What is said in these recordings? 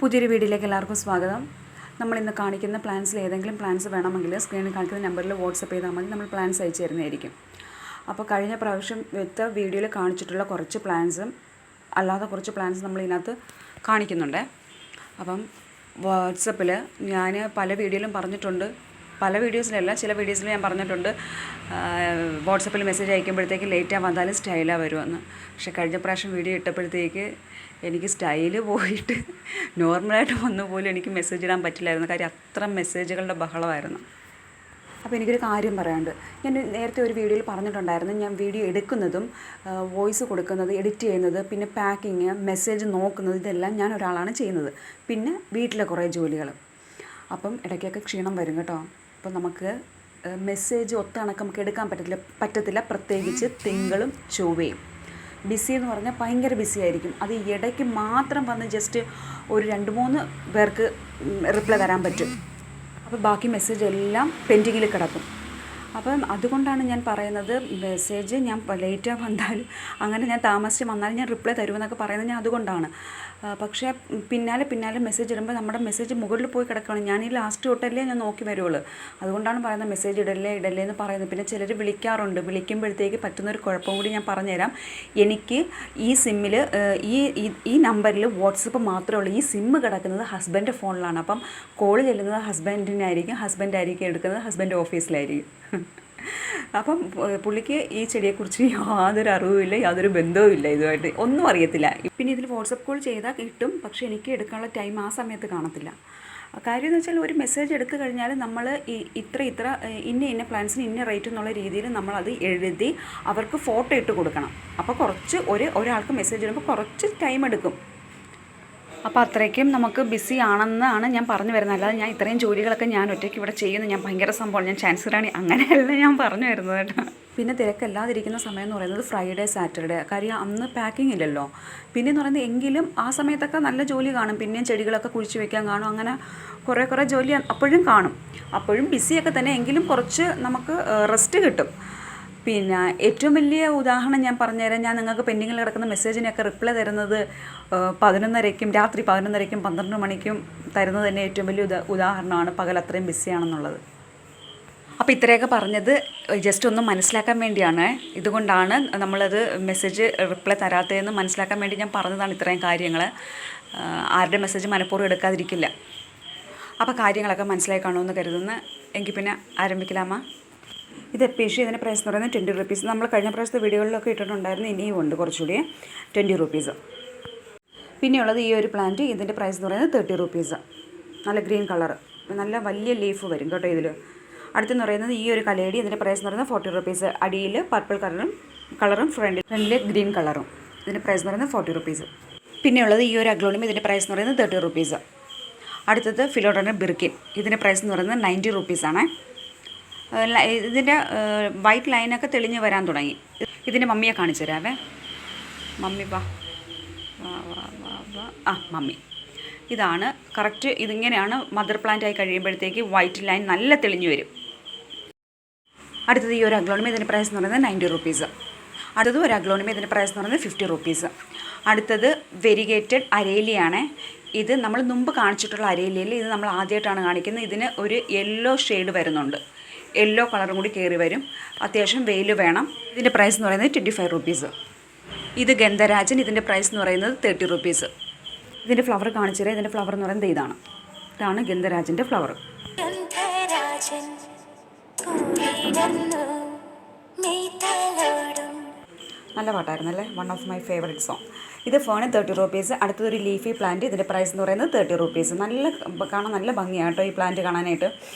പുതിയൊരു വീഡിയോയിലേക്ക് എല്ലാവർക്കും സ്വാഗതം. നമ്മൾ ഇന്ന് കാണിക്കുന്ന പ്ലാൻസിൽ ഏതെങ്കിലും പ്ലാൻസ് വേണമെങ്കിൽ സ്ക്രീനിൽ കാണിക്കുന്ന നമ്പറിൽ വാട്സപ്പ് ചെയ്താൽ മതി. നമ്മൾ പ്ലാൻസ് അയച്ചു തരുന്നതായിരിക്കും. അപ്പോൾ കഴിഞ്ഞ പ്രാവശ്യം വെച്ച വീഡിയോയിൽ കാണിച്ചിട്ടുള്ള കുറച്ച് പ്ലാൻസും അല്ലാതെ കുറച്ച് പ്ലാൻസ് നമ്മൾ ഇതിനകത്ത് കാണിക്കുന്നുണ്ട്. അപ്പം വാട്സപ്പിൽ ഞാൻ പല വീഡിയോയിലും പറഞ്ഞിട്ടുണ്ട്, പല വീഡിയോസിലല്ല ചില വീഡിയോസിൽ ഞാൻ പറഞ്ഞിട്ടുണ്ട് വാട്സപ്പിൽ മെസ്സേജ് അയക്കുമ്പോഴത്തേക്ക് ലേറ്റാக വന്നാലും സ്റ്റൈലാണ് വരുമെന്ന്. പക്ഷേ കഴിഞ്ഞ പ്രാവശ്യം വീഡിയോ ഇട്ടപ്പോഴത്തേക്ക് എനിക്ക് സ്റ്റൈല് പോയിട്ട് നോർമലായിട്ട് വന്നു പോലും എനിക്ക് മെസ്സേജ് ഇടാൻ പറ്റില്ലായിരുന്നു. കാര്യം അത്ര മെസ്സേജുകളുടെ ബഹളമായിരുന്നു. അപ്പോൾ എനിക്കൊരു കാര്യം പറയാനുണ്ട്. ഞാൻ നേരത്തെ ഒരു വീഡിയോയിൽ പറഞ്ഞിട്ടുണ്ടായിരുന്നു, ഞാൻ വീഡിയോ എടുക്കുന്നതും വോയിസ് കൊടുക്കുന്നത്, എഡിറ്റ് ചെയ്യുന്നത്, പിന്നെ പാക്കിങ്, മെസ്സേജ് നോക്കുന്നത്, ഇതെല്ലാം ഞാൻ ഒരാളാണ് ചെയ്യുന്നത്. പിന്നെ വീട്ടിലെ കുറേ ജോലികൾ. അപ്പം ഇടയ്ക്കൊക്കെ ക്ഷീണം വരും കേട്ടോ. അപ്പം നമുക്ക് മെസ്സേജ് ഒത്തണക്ക് നമുക്ക് എടുക്കാൻ പറ്റത്തില്ല, പ്രത്യേകിച്ച് തിങ്കളും ചൊവ്വയും. ബിസി എന്ന് പറഞ്ഞാൽ ഭയങ്കര ബിസി ആയിരിക്കും. അത് ഇടയ്ക്ക് മാത്രം വന്ന് ജസ്റ്റ് ഒരു 2-3 പേർക്ക് റിപ്ലൈ തരാൻ പറ്റും. അപ്പോൾ ബാക്കി മെസ്സേജ് എല്ലാം പെൻഡിങ്ങിൽ കിടക്കും. അപ്പം അതുകൊണ്ടാണ് ഞാൻ പറയുന്നത്, മെസ്സേജ് ഞാൻ ലേറ്റാக വന്നാലും അങ്ങനെ ഞാൻ താമസിച്ച് വന്നാലും ഞാൻ റിപ്ലൈ തരുമെന്നൊക്കെ പറയുന്നത് ഞാൻ അതുകൊണ്ടാണ്. പക്ഷേ പിന്നാലെ മെസ്സേജ് ഇടുമ്പോൾ നമ്മുടെ മെസ്സേജ് മുകളിൽ പോയി കിടക്കുകയാണ്. ഞാൻ ഈ ലാസ്റ്റ് തൊട്ടല്ലേ ഞാൻ നോക്കി വരുള്ളൂ. അതുകൊണ്ടാണ് പറയുന്നത് മെസ്സേജ് ഇടല്ലേ എന്ന് പറയുന്നത്. പിന്നെ ചിലർ വിളിക്കാറുണ്ട്. വിളിക്കുമ്പോഴത്തേക്ക് പറ്റുന്നൊരു കുഴപ്പം കൂടി ഞാൻ പറഞ്ഞുതരാം. എനിക്ക് ഈ സിമ്മിൽ ഈ നമ്പറിൽ വാട്സപ്പ് മാത്രമേ ഉള്ളൂ. ഈ സിമ്മ് കിടക്കുന്നത് ഹസ്ബൻഡ് ഫോണിലാണ്. അപ്പം കോൾ ചെല്ലുന്നത് ഹസ്ബൻഡായിരിക്കും എടുക്കുന്നത്, ഹസ്ബൻഡ് ഓഫീസിലായിരിക്കും. അപ്പം പുള്ളിക്ക് ഈ ചെടിയെക്കുറിച്ച് യാതൊരു അറിവുമില്ല, യാതൊരു ബന്ധവുമില്ല, ഇതുമായിട്ട് ഒന്നും അറിയത്തില്ല. പിന്നെ ഇതിൽ വാട്സപ്പ് കോൾ ചെയ്താൽ കിട്ടും, പക്ഷേ എനിക്ക് എടുക്കാനുള്ള ടൈം ആ സമയത്ത് കാണത്തില്ല. കാര്യം എന്ന് വെച്ചാൽ ഒരു മെസ്സേജ് എടുത്തു കഴിഞ്ഞാൽ നമ്മൾ ഇത്ര ഇന്ന പ്ലാൻസിന് ഇന്ന റേറ്റ് എന്നുള്ള രീതിയിൽ നമ്മളത് എഴുതി അവർക്ക് ഫോട്ടോ ഇട്ട് കൊടുക്കണം. അപ്പോൾ കുറച്ച് ഒരാൾക്ക് മെസ്സേജ് ഇടുമ്പോൾ കുറച്ച് ടൈം എടുക്കും. അപ്പോൾ അത്രയ്ക്കും നമുക്ക് ബിസി ആണെന്നാണ് ഞാൻ പറഞ്ഞു വരുന്നത്. അല്ലാതെ ഞാൻ ഇത്രയും ജോലികളൊക്കെ ഞാൻ ഒറ്റയ്ക്ക് ഇവിടെ ചെയ്യുന്നു, ഞാൻ ഭയങ്കര സംഭവം, ഞാൻ ചാൻസ് റാണി, അങ്ങനെയല്ല ഞാൻ പറഞ്ഞു വരുന്നത് കേട്ടോ. പിന്നെ തിരക്കല്ലാതിരിക്കുന്ന സമയം എന്ന് പറയുന്നത് ഫ്രൈഡേ, സാറ്റർഡേ. കാര്യം അന്ന് പാക്കിംഗ് ഇല്ലല്ലോ. പിന്നെയെന്ന് പറയുന്നത് എങ്കിലും ആ സമയത്തൊക്കെ നല്ല ജോലി കാണും. പിന്നെയും ചെടികളൊക്കെ കുഴിച്ച് വയ്ക്കാൻ കാണും. അങ്ങനെ കുറേ ജോലി അപ്പോഴും കാണും. അപ്പോഴും ബിസിയൊക്കെ തന്നെ, എങ്കിലും കുറച്ച് നമുക്ക് റെസ്റ്റ് കിട്ടും. പിന്നെ ഏറ്റവും വലിയ ഉദാഹരണം ഞാൻ പറഞ്ഞുതരാം. ഞാൻ നിങ്ങൾക്ക് പെൻഡിങ്ങിൽ കിടക്കുന്ന മെസ്സേജിനൊക്കെ റിപ്ലൈ തരുന്നത് 11:30-ക്കും രാത്രി 11:30-ക്കും 12 മണിക്കും തരുന്നത് തന്നെ ഏറ്റവും വലിയ ഉദാഹരണമാണ് പകൽ അത്രയും ബിസിയാണെന്നുള്ളത്. അപ്പോൾ ഇത്രയൊക്കെ പറഞ്ഞത് ജസ്റ്റ് ഒന്ന് മനസ്സിലാക്കാൻ വേണ്ടിയാണ്. ഇതുകൊണ്ടാണ് നമ്മളത് മെസ്സേജ് റിപ്ലൈ തരാത്തതെന്ന് മനസ്സിലാക്കാൻ വേണ്ടി ഞാൻ പറഞ്ഞതാണ് ഇത്രയും കാര്യങ്ങൾ. ആരുടെ മെസ്സേജ് മനഃപൂർവ്വം എടുക്കാതിരിക്കില്ല. അപ്പോൾ കാര്യങ്ങളൊക്കെ മനസ്സിലായി കാണുമെന്ന് കരുതുന്നു. എങ്കിൽ പിന്നെ ആരംഭിക്കലാമ. ഇത് എപ്പീഷ്. ഇതിൻ്റെ പ്രൈസ് എന്ന് പറയുന്നത് 20 റുപ്പീസ്. നമ്മൾ കഴിഞ്ഞ പ്രാവശ്യത്തെ വീഡിയോകളിലൊക്കെ ഇട്ടിട്ടുണ്ടായിരുന്നു. ഇനിയും ഉണ്ട് കുറച്ചുകൂടി, 20 റുപ്പീസ്. പിന്നെയുള്ളത് ഈ ഒരു പ്ലാന്റ്. ഇതിൻ്റെ പ്രൈസ് എന്ന് പറയുന്നത് 30 റുപ്പീസ്. നല്ല ഗ്രീൻ കളർ, നല്ല വലിയ ലീഫ് വരും കേട്ടോ ഇതിൽ. അടുത്തെന്ന് പറയുന്നത് ഈ ഒരു കലേടി. ഇതിൻ്റെ പ്രൈസ് എന്ന് പറയുന്നത് 40 റുപ്പീസ്. അടിയിൽ പർപ്പിൾ കളറും ഫ്രണ്ടിൽ ഗ്രീൻ കളറും. ഇതിൻ്റെ പ്രൈസ് എന്ന് പറയുന്നത് 40 റുപ്പീസ്. പിന്നെയുള്ളത് ഈ ഒരു അഗ്ലോണിയം. ഇതിൻ്റെ പ്രൈസ് എന്ന് പറയുന്നത് 30 റുപ്പീസ്. അടുത്തത് ഫിലോഡോണ ബിർക്കിൻ. ഇതിൻ്റെ പ്രൈസ് എന്ന് പറയുന്നത് 90 റുപ്പീസാണ്. ഇതിൻ്റെ വൈറ്റ് ലൈനൊക്കെ തെളിഞ്ഞ് വരാൻ തുടങ്ങി. ഇതിൻ്റെ മമ്മിയെ കാണിച്ചു തരാവേ. മമ്മി മമ്മി ഇതാണ് കറക്റ്റ്. ഇതിങ്ങനെയാണ് മദർ പ്ലാന്റ് ആയി കഴിയുമ്പോഴത്തേക്ക് വൈറ്റ് ലൈൻ നല്ല തെളിഞ്ഞു വരും. അടുത്തത് ഈ ഒരു അഗ്ലോണിയം. ഇതിൻ്റെ പ്രൈസ് എന്ന് പറയുന്നത് 90 റുപ്പീസ്. അടുത്തത് ഒരു അഗ്ലോണിയം. ഇതിൻ്റെ പ്രൈസ് എന്ന് പറയുന്നത് 50 റുപ്പീസ്. അടുത്തത് വെരിഗേറ്റഡ് അരേലിയാണ്. ഇത് നമ്മൾ മുമ്പ് കാണിച്ചിട്ടുള്ള അരേലിയയിൽ ഇത് നമ്മൾ ആദ്യമായിട്ടാണ് കാണിക്കുന്നത്. ഇതിന് ഒരു യെല്ലോ ഷെയ്ഡ് വരുന്നുണ്ട്. യെല്ലോ കളറും കൂടി കയറി വരും. അത്യാവശ്യം വെയിൽ വേണം. ഇതിൻ്റെ പ്രൈസ് എന്ന് പറയുന്നത് 25 റുപ്പീസ്. ഇത് ഗന്ധരാജൻ. ഇതിൻ്റെ പ്രൈസ് എന്ന് പറയുന്നത് 30 റുപ്പീസ്. ഇതിൻ്റെ ഫ്ലവർ കാണിച്ചു തരാം. ഇതിൻ്റെ ഫ്ലവർ എന്ന് പറയുന്നത് ഇതാണ് ഗന്ധരാജൻ്റെ ഫ്ലവർ. നല്ല പാട്ടായിരുന്നല്ലേ, one of my favourite song. ഇത് ഫോണ് 30 റുപ്പീസ്. അടുത്തതൊരു ലീഫി പ്ലാന്റ്. ഇതിൻ്റെ പ്രൈസ് എന്ന് പറയുന്നത് 30 റുപ്പീസ്. കാണാൻ നല്ല ഭംഗിയാണ് കേട്ടോ ഈ പ്ലാന്റ് കാണാനായിട്ട്.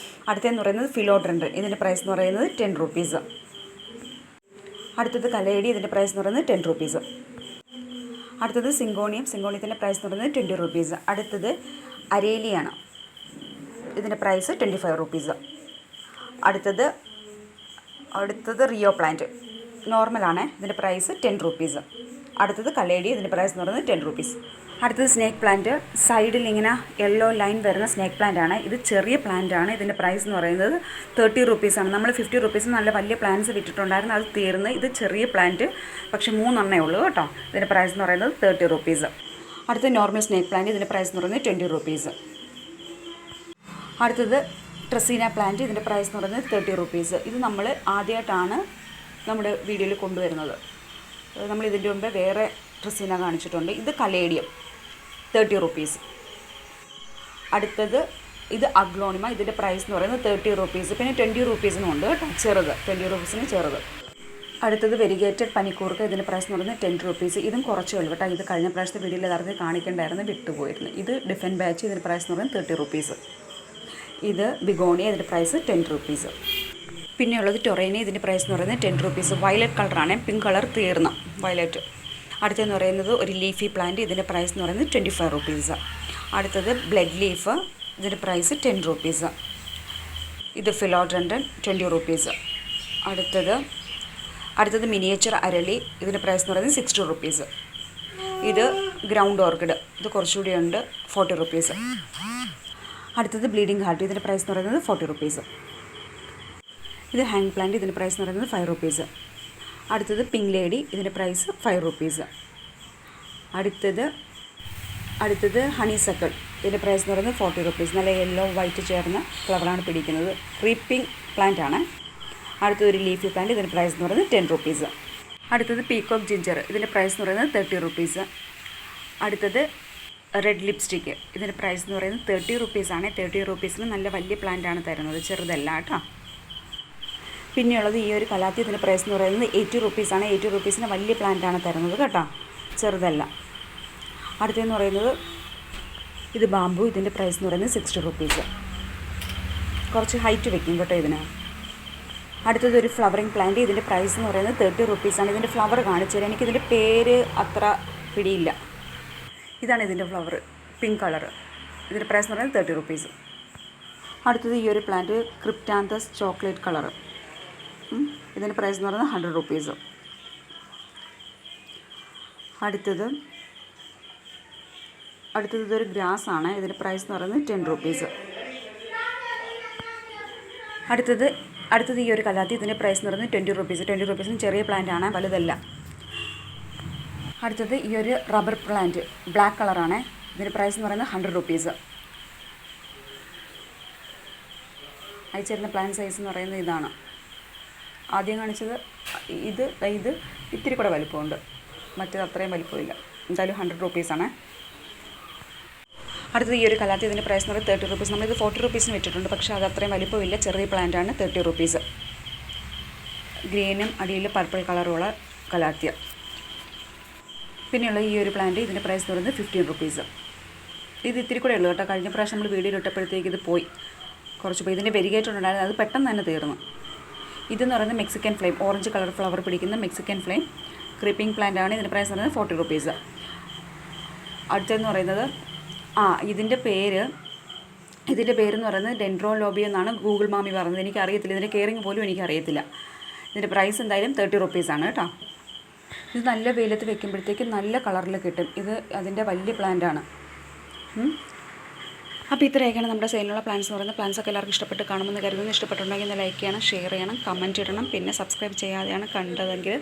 അടുത്തതെന്ന് പറയുന്നത് ഫിലോഡ്രൻഡ്രൻ. ഇതിൻ്റെ പ്രൈസ് എന്ന് പറയുന്നത് 10 റുപ്പീസ്. അടുത്തത് കലേഡി. ഇതിൻ്റെ പ്രൈസ് എന്ന് പറയുന്നത് 10 റുപ്പീസ്. അടുത്തത് സിങ്കോണിയത്തിൻ്റെ പ്രൈസ് എന്ന് പറയുന്നത് 20 റുപ്പീസ്. അടുത്തത് അരേലിയാണ്. ഇതിൻ്റെ പ്രൈസ് 25 റുപ്പീസ്. അടുത്തത് റിയോ പ്ലാന്റ്. നോർമലാണ്. ഇതിൻ്റെ പ്രൈസ് 10 റുപ്പീസ്. അടുത്തത് കലേഡി. ഇതിൻ്റെ പ്രൈസ് എന്ന് പറയുന്നത് 10 റുപ്പീസ്. അടുത്തത് സ്നേക്ക് പ്ലാന്റ്. സൈഡിൽ ഇങ്ങനെ യെല്ലോ ലൈൻ വരുന്ന സ്നേക്ക് പ്ലാന്റ് ആണ്. ഇത് ചെറിയ പ്ലാന്റ് ആണ്. ഇതിൻ്റെ പ്രൈസ് എന്ന് പറയുന്നത് 30 റുപ്പീസാണ്. നമ്മൾ 50 റുപ്പീസ് നല്ല വലിയ പ്ലാന്റ്സ് വിറ്റിട്ടുണ്ടായിരുന്നു, അത് തീർന്ന്. ഇത് ചെറിയ പ്ലാന്റ്, പക്ഷേ 3 എണ്ണേ ഉള്ളൂ കേട്ടോ. ഇതിൻ്റെ പ്രൈസ് എന്ന് പറയുന്നത് 30 റുപ്പീസ്. അടുത്ത നോർമൽ സ്നേക്ക് പ്ലാന്റ്, ഇതിൻ്റെ പ്രൈസ് എന്ന് പറയുന്നത് 20 റുപ്പീസ്. അടുത്തത് ട്രസീന പ്ലാന്റ്, ഇതിൻ്റെ പ്രൈസ് എന്ന് പറയുന്നത് 30 റുപ്പീസ്. ഇത് നമ്മൾ ആദ്യമായിട്ടാണ് നമ്മുടെ വീഡിയോയിൽ കൊണ്ടുവരുന്നത്. നമ്മൾ ഇതിൻ്റെ മുമ്പ് വേറെ ട്രസീന കാണിച്ചിട്ടുണ്ട്. ഇത് കലേഡിയം 30 റുപ്പീസ്. അടുത്തത് ഇത് അഗ്ലോണിമ, ഇതിൻ്റെ പ്രൈസ് എന്ന് പറയുന്നത് 30 റുപ്പീസ്. പിന്നെ 20 റുപ്പീസിനും ഉണ്ട് കേട്ടോ, ചെറുത് 20 റുപ്പീസിന് ചെറുത്. അടുത്തത് വെരിഗേറ്റഡ് പനിക്കൂർക്ക, ഇതിൻ്റെ പ്രൈസ് എന്ന് പറയുന്നത് 10 റുപ്പീസ്. ഇതും കുറച്ചേ ഉള്ളൂ കേട്ടോ. ഇത് കഴിഞ്ഞ പ്രാവശ്യത്തെ വീഡിയോയിൽ യഥാർത്ഥത്തിൽ കാണിക്കേണ്ടായിരുന്നു, വിട്ടുപോയിരുന്നു. ഇത് ഡിഫൻ ബാച്ച്, ഇതിൻ്റെ പ്രൈസ് എന്ന് പറയുന്നത് 30 റുപ്പീസ്. ഇത് ബിഗോണിയ, ഇതിൻ്റെ പ്രൈസ് 10 റുപ്പീസ്. പിന്നെയുള്ളത് ടൊറേനി, ഇതിൻ്റെ പ്രൈസ് എന്ന് പറയുന്നത് 10 റുപ്പീസ്. വയലറ്റ് കളറാണ്, പിങ്ക് കളർ തീർന്നു വയലറ്റ്. അടുത്തതെന്ന് പറയുന്നത് ഒരു ലീഫി പ്ലാന്റ്, ഇതിൻ്റെ പ്രൈസ് എന്ന് പറയുന്നത് 25 റുപ്പീസ്. അടുത്തത് ബ്ലഡ് ലീഫ്, ഇതിൻ്റെ പ്രൈസ് 10 റുപ്പീസ്. ഇത് ഫിലോഡ്രൻഡൻ 20 റുപ്പീസ്. അടുത്തത് മിനിയേച്ചർ അരളി, ഇതിൻ്റെ പ്രൈസ് എന്ന് പറയുന്നത് 60 റുപ്പീസ്. ഇത് ഗ്രൗണ്ട് ഓർക്കിഡ്, ഇത് കുറച്ചുകൂടി ഉണ്ട്, 40 റുപ്പീസ്. അടുത്തത് ബ്ലീഡിംഗ് ഹാർട്ട്, ഇതിൻ്റെ പ്രൈസ് എന്ന് പറയുന്നത് 40 റുപ്പീസ്. ഇത് ഹാങ് പ്ലാന്റ്, ഇതിൻ്റെ പ്രൈസ് എന്ന് പറയുന്നത് 5 റുപ്പീസ്. അടുത്തത് പിങ്ക് ലേഡി, ഇതിൻ്റെ പ്രൈസ് 5 റുപ്പീസ്. അടുത്തത് ഹണി സക്കിൾ, ഇതിൻ്റെ പ്രൈസ് എന്ന് പറയുന്നത് 40 റുപ്പീസ്. നല്ല യെല്ലോ വൈറ്റ് ചേർന്ന ഫ്ലവറാണ് പിടിക്കുന്നത്. ക്രീപ്പിംഗ് പ്ലാന്റ് ആണ്. അടുത്തത് ഒരു ലീഫി പ്ലാന്റ്, ഇതിൻ്റെ പ്രൈസ് എന്ന് പറയുന്നത് 10 റുപ്പീസ്. അടുത്തത് പീകോക്ക് ജിഞ്ചർ, ഇതിൻ്റെ പ്രൈസ് എന്ന് പറയുന്നത് 30 റുപ്പീസ്. അടുത്തത് റെഡ് ലിപ്സ്റ്റിക്ക്, ഇതിൻ്റെ പ്രൈസ് എന്ന് പറയുന്നത് 30 റുപ്പീസാണ്. 30 റുപ്പീസിന് നല്ല വലിയ പ്ലാന്റാണ് തരുന്നത്, ചെറുതല്ല കേട്ടോ. പിന്നെയുള്ളത് ഈ ഒരു കലാത്തി, ഇതിൻ്റെ പ്രൈസ് എന്ന് പറയുന്നത് 80 റുപ്പീസാണ്. 80 റുപ്പീസിന് വലിയ പ്ലാന്റാണ് തരുന്നത് കേട്ടോ, ചെറുതല്ല. അടുത്തതെന്ന് പറയുന്നത് ഇത് ബാമ്പു, ഇതിൻ്റെ പ്രൈസ് എന്ന് പറയുന്നത് 60 റുപ്പീസ്. കുറച്ച് ഹൈറ്റ് വെക്കും കേട്ടോ ഇതിന്. അടുത്തത് ഒരു ഫ്ലവറിങ് പ്ലാന്റ്, ഇതിൻ്റെ പ്രൈസ് എന്ന് പറയുന്നത് 30 റുപ്പീസാണ്. ഇതിൻ്റെ ഫ്ലവർ കാണിച്ചു തരാം, എനിക്കിതിൻ്റെ പേര് അത്ര പിടിയില്ല. ഇതാണ് ഇതിൻ്റെ ഫ്ലവർ, പിങ്ക് കളർ. ഇതിൻ്റെ പ്രൈസ് എന്ന് പറയുന്നത് 30 റുപ്പീസ്. അടുത്തത് ഈ ഒരു പ്ലാന്റ് ക്രിപ്റ്റാന്തസ് ചോക്ലേറ്റ് കളർ, ഇതിൻ്റെ പ്രൈസ് എന്ന് പറയുന്നത് 100 റുപ്പീസ്. അടുത്തത് ഇതൊരു ഗ്രാസ് ആണ്, ഇതിൻ്റെ പ്രൈസ് എന്ന് പറയുന്നത് 10 റുപ്പീസ്. അടുത്തത് ഈ ഒരു കലാത്തി, ഇതിൻ്റെ പ്രൈസ് എന്ന് പറയുന്നത് 20 റുപ്പീസ്. 20 റുപ്പീസിന് ചെറിയ പ്ലാന്റ് ആണ്, വലുതല്ല. അടുത്തത് ഈ ഒരു റബ്ബർ പ്ലാന്റ്, ബ്ലാക്ക് കളറാണ്, ഇതിൻ്റെ പ്രൈസ് എന്ന് പറയുന്നത് 100 റുപ്പീസ്. അയച്ചിരുന്ന പ്ലാന്റ് സൈസ് എന്ന് പറയുന്നത് ഇതാണ്. ആദ്യം കാണിച്ചത് ഇത് ഇത്തിരി കൂടെ വലിപ്പമുണ്ട്, മറ്റേത് അത്രയും വലിപ്പമില്ല. എന്തായാലും 100 റുപ്പീസാണ്. അടുത്തത് ഈ ഒരു കലാത്തി, ഇതിൻ്റെ പ്രൈസ് എന്ന് പറയുന്നത് 30 റുപ്പീസ്. നമ്മളിത് 40 റുപ്പീസിന് വെച്ചിട്ടുണ്ട്, പക്ഷേ അത് അത്രയും വലിപ്പമില്ല, ചെറിയ പ്ലാന്റാണ്. 30 റുപ്പീസ്. ഗ്രീനും അടിയിൽ പർപ്പിൾ കളറുള്ള കലാത്തിയ. പിന്നെയുള്ള ഈ ഒരു പ്ലാന്റ്, ഇതിൻ്റെ പ്രൈസ് എന്ന് പറയുന്നത് 15 റുപ്പീസ്. ഇത് ഇത്തിരി കൂടെ ഉള്ളൂ കേട്ടോ. കഴിഞ്ഞ പ്രാവശ്യം നമ്മൾ വീഡിയോയിൽ ഇട്ടപ്പോഴത്തേക്ക് ഇത് പോയി, കുറച്ച് പോയി. ഇതിൻ്റെ വെരിഗേറ്റ് ഉണ്ടായിരുന്നു, അത് പെട്ടെന്ന് തന്നെ തീർന്നു. ഇതെന്ന് പറയുന്നത് Mexican flame, orange colour flower പിടിക്കുന്ന മെക്സിക്കൻ ഫ്ലെയിം ക്രീപ്പിംഗ് പ്ലാന്റ് ആണ്. ഇതിൻ്റെ പ്രൈസ് എന്ന് പറയുന്നത് 40 റുപ്പീസ്. അടുത്തതെന്ന് പറയുന്നത് ഇതിൻ്റെ പേരെന്ന് പറയുന്നത് ഡെൻഡ്രോലോബി എന്നാണ് ഗൂഗിൾ മാമി പറഞ്ഞത്. എനിക്കറിയത്തില്ല, ഇതിൻ്റെ കെയറിങ് പോലും എനിക്കറിയത്തില്ല. ഇതിൻ്റെ പ്രൈസ് എന്തായാലും 30 റുപ്പീസാണ് കേട്ടോ. ഇത് നല്ല വെയിലത്ത് വെക്കുമ്പോഴത്തേക്ക് നല്ല കളറിൽ കിട്ടും. ഇത് അതിൻ്റെ വലിയ പ്ലാന്റാണ്. അപ്പോൾ ഇത്രയൊക്കെയാണ് നമ്മുടെ സെയിലുള്ള പ്ലാൻസ് എന്ന് പറയുന്നത്. പ്ലാൻസൊക്കെ എല്ലാവർക്കും ഇഷ്ടപ്പെട്ട് കാണുമെന്ന് കരുതുന്നു. ഇഷ്ടപ്പെട്ടുണ്ടെങ്കിൽ ഒന്ന് ലൈക്ക് ചെയ്യണം, ഷെയർ ചെയ്യണം, കമൻറ്റ് ഇടണം. പിന്നെ സബ്സ്ക്രൈബ് ചെയ്യാതെയാണ് കണ്ടതെങ്കിൽ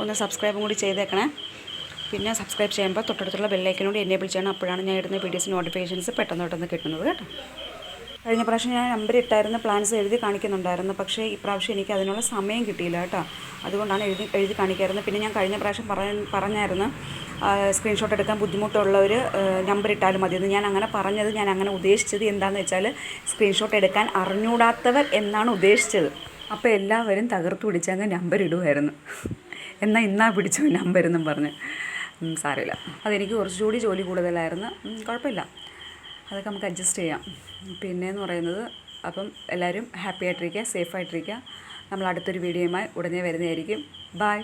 ഒന്ന് സബ്സ്ക്രൈബും കൂടി ചെയ്തേക്കണേ. പിന്നെ സബ്സ്ക്രൈബ് ചെയ്യുമ്പോൾ തൊട്ടടുത്തുള്ള ബെല്ലൈക്കനോട് എനേബിൾ ചെയ്യണം. അപ്പോഴാണ് ഞാൻ ഇടുന്ന വീഡിയോസ് നോട്ടിഫിക്കേഷൻസ് പെട്ടെന്ന് കിട്ടുന്നത് കേട്ടോ. കഴിഞ്ഞ പ്രാവശ്യം ഞാൻ നമ്പർ ഇട്ടായിരുന്നു, പ്ലാൻസ് എഴുതി കാണിക്കുന്നുണ്ടായിരുന്നു. പക്ഷേ ഇപ്രാവശ്യം എനിക്ക് അതിനുള്ള സമയം കിട്ടിയില്ല കേട്ടോ. അതുകൊണ്ടാണ് എഴുതി കാണിക്കാറുള്ളത്. പിന്നെ ഞാൻ കഴിഞ്ഞ പ്രാവശ്യം പറഞ്ഞായിരുന്നു സ്ക്രീൻഷോട്ട് എടുക്കാൻ ബുദ്ധിമുട്ടുള്ളവർ നമ്പർ ഇട്ടാലും മതിയെന്ന്. ഞാൻ അങ്ങനെ ഉദ്ദേശിച്ചത് എന്താണെന്ന് വെച്ചാൽ സ്ക്രീൻഷോട്ട് എടുക്കാൻ അറിഞ്ഞൂടാത്തവർ എന്നാണ് ഉദ്ദേശിച്ചത്. അപ്പോൾ എല്ലാവരും തകർത്ത് പിടിച്ചങ്ങ് നമ്പർ ഇടുമായിരുന്നു. ഇന്നാ പിടിച്ചോ നമ്പർ എന്നും പറഞ്ഞ്. സാരമില്ല, അതെനിക്ക് കുറച്ചുകൂടി ജോലി കൂടുതലായിരുന്നു. കുഴപ്പമില്ല, അതൊക്കെ നമുക്ക് അഡ്ജസ്റ്റ് ചെയ്യാം. പിന്നെയെന്ന് പറയുന്നത്, അപ്പം എല്ലാവരും ഹാപ്പി ആയിട്ടിരിക്കുക, സേഫായിട്ടിരിക്കുക. നമ്മൾ അടുത്തൊരു വീഡിയോയുമായി ഉടനെ വരുന്നതായിരിക്കും. ബൈ.